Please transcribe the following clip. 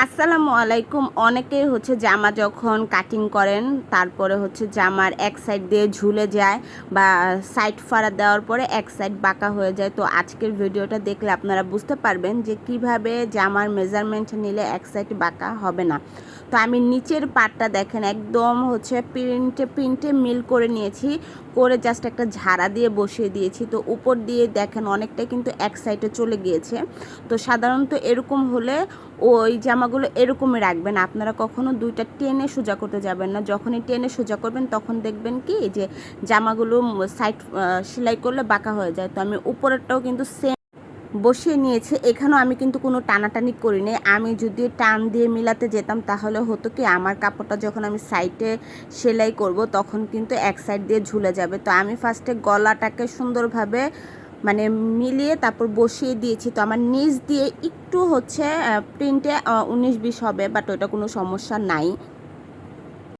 আসসালামু আলাইকুম। অনেকেই হচ্ছে জামা যখন কাটিং করেন তারপরে হচ্ছে জামার এক সাইড দিয়ে ঝুলে যায় বা সাইড ফাড়া দেওয়ার পরে এক সাইড বাঁকা হয়ে যায়। তো আজকের ভিডিওটা দেখলে আপনারা বুঝতে পারবেন যে কিভাবে জামার মেজারমেন্ট নিলে এক সাইড বাঁকা হবে না। তো আমি নিচের পাটটা দেখেন একদম হচ্ছে প্রিন্টে মিল করে নিয়েছি, করে জাস্ট একটা ঝাড়া দিয়ে বসিয়ে দিয়েছি। তো উপর দিয়ে দেখেন অনেকটা কিন্তু এক সাইডে চলে গিয়েছে। তো সাধারণত এরকম হলে ওই জামাগুলো এরকমই রাখবেন, আপনারা কখনো দুইটা টেনে সোজা করতে যাবেন না। যখনই টেনে সোজা করবেন তখন দেখবেন কি যে জামাগুলো সাইড সেলাই করলে বাঁকা হয়ে যায়। তো আমি উপরেরটাও কিন্তু সেম বসিয়ে নিয়েছি। এখানেও আমি কিন্তু কোনো টানাটানি করিনি। আমি যদি টান দিয়ে মিলাতে যেতাম তাহলে হতো কি আমার কাপড়টা যখন আমি সাইডে সেলাই করব তখন কিন্তু এক সাইড দিয়ে ঝুলে যাবে। তো আমি ফার্স্টে গলাটাকে সুন্দরভাবে মানে মিলিয়ে তারপর বসিয়ে দিয়েছি। তো আমার নিচ দিয়ে একটু হচ্ছে প্রিন্টে 19-20 হবে, বাট ওটা কোনো সমস্যা নাই।